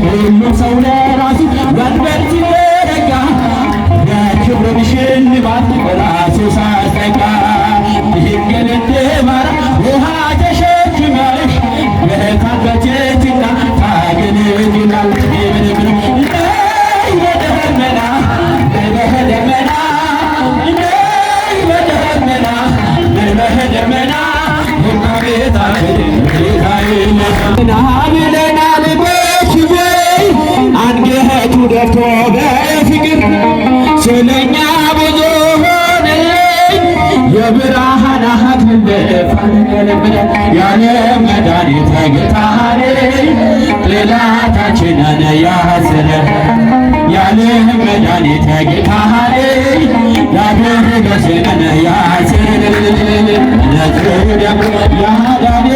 ሁሉም ሰው ለራሱ ወንበር ሲዘረጋ የክብርን ሽልማት በራሱ ሳያስጠጋ ድንግል እንድማርያም ውሃ ተሸክመሽ የታገችና ታገለግላለሽ በደመና በደመና በደመና ብለናል በክብር አንገቱ ደፍቶ በፍቅር ስለኛ ብዙ ሆነልኝ የብርሃናት እንደፋለብን ያለ መድኃኒት ጌታዬ ጠላታችንን ያሰረ ያለ መድኃኒት ጌታዬ ያደረገልን ያሰረ ነጥብ ደግሞ ያዳነ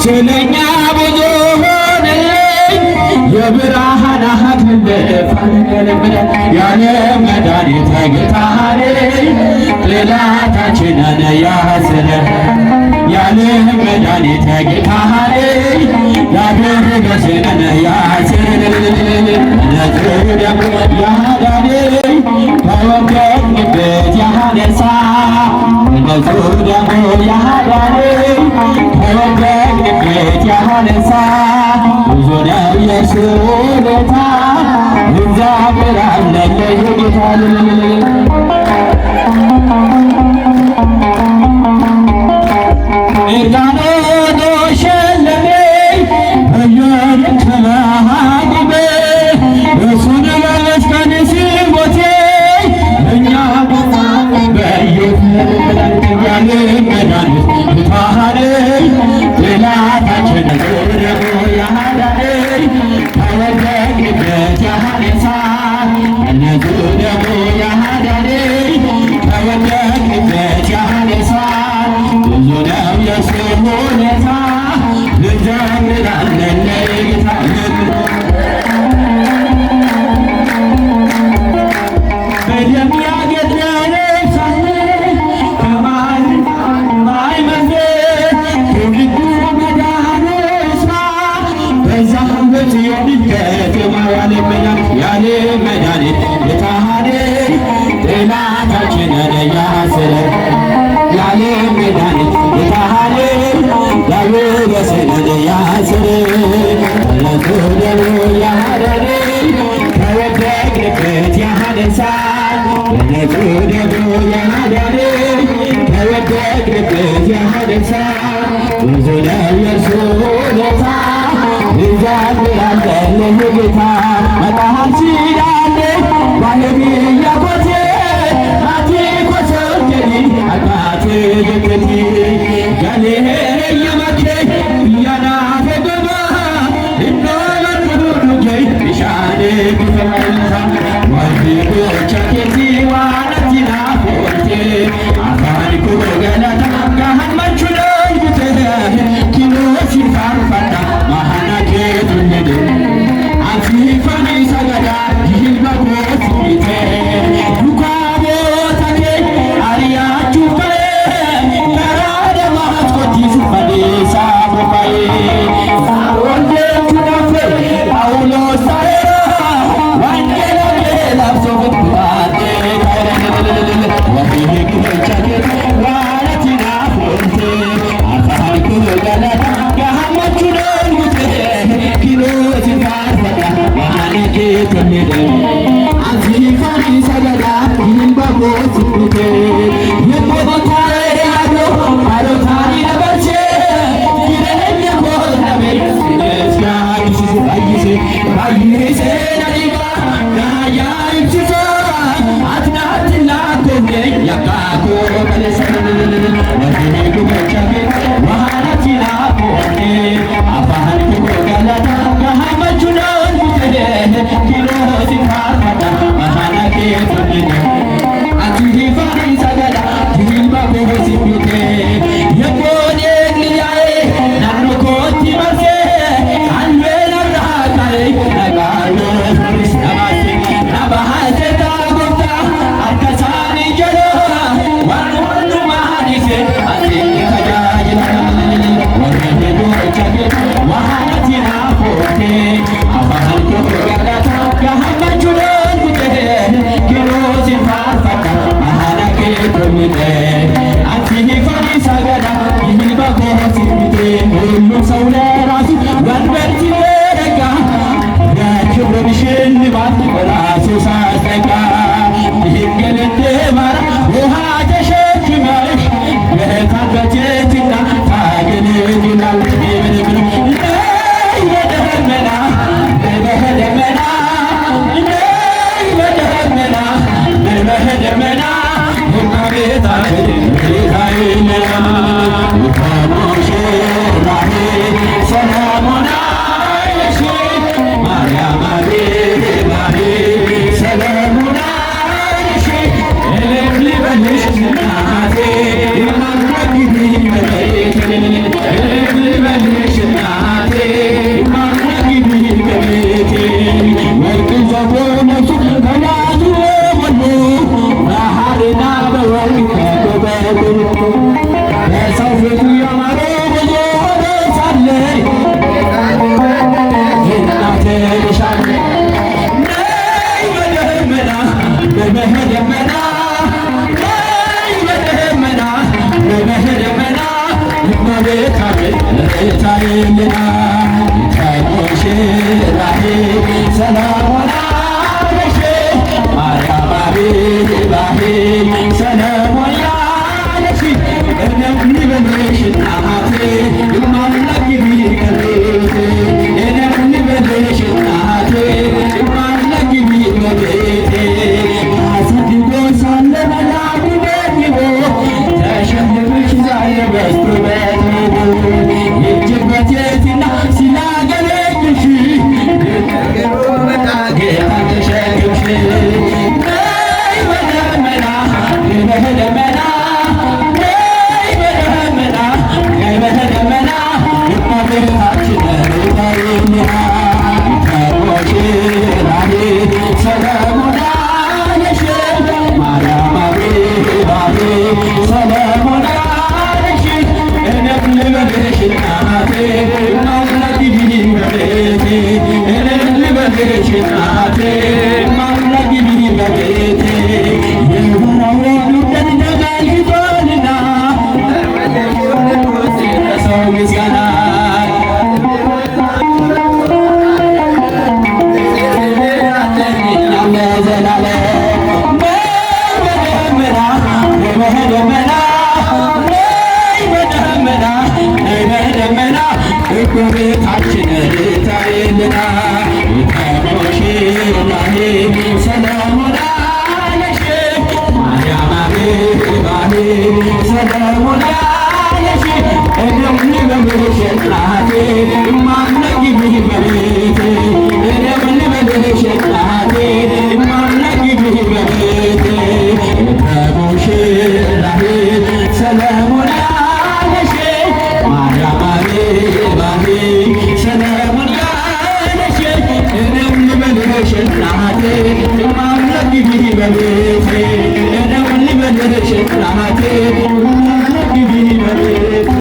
ስለኛ ብዙ ሆነልኝ የብርሃናት እንደፋለብን ያለ መድኃኒት ጌታዬ ጠላታችንን ያሰረ ያለ መድኃኒት ጌታዬ ያደረገልን ያሰረ ነጥብ ደግሞ ያዳነ ከወደቅንበት ያነሳ ነጥብ ደግሞ ያዳነ ከወደቅንበት ያነሳ ብዙ ነው የእሱ ውለታ እንዘምራለን ለጌታ ኤርጋኖዶ ሸለመኝ በየደከ መሃድቤ እሱን በመስቀል ሲሞቴ እኛ በዮት ያለ መድኃኒት ጌታዬ ጠላታችን ደግሞ ያዳነ ከወደቅንበት ያነሳ እነሱ ደግሞ ያዳነ ከወደቅንበት ያነሳ ብዙ ነው የእሱ ውለታ እንዘምራለን ለጌታ በደም ያገደለ ሳለ ከማይመስል ትውልዱ መዳን ስራ በዛ በጽዮን ከተማ ያለ መድኃኒት ጌታዬ ጠላታችንን ያሰረ ያለ መድኃኒት ጌታዬ ያደረገልን ያሰረ ለቱ ደግሞ ያዳነ ከወደቅንበት ያነሳል ለቱ ደግሞ ያዳነ ከወደቅንበት ያነሳል ብዙ ነው የእርሱ ውለታ እንዘምራለን ለጌታ መጣሃል ሲላለ ባለቤ ያኮቴ አቴ ኮሰጀኒ አባቴ ደከቲ ያሌ የመኬ ያናፈ ገባ እንደለቱሉ ጀይ ሻኔ ከተማይታ ወዲቆቻ ከቲ ዋነቲና ፎቴ አፋን ኩሮ ገለታ ጋሃማቹ ላይ ብተ ኪሎ ሲፋርፋታ ማሃናኬ ቱንደ አፊፋኒ ሰገዳ ይህል በጎት ይቴ ዱካቦ ታኬ አሪያ Namaste.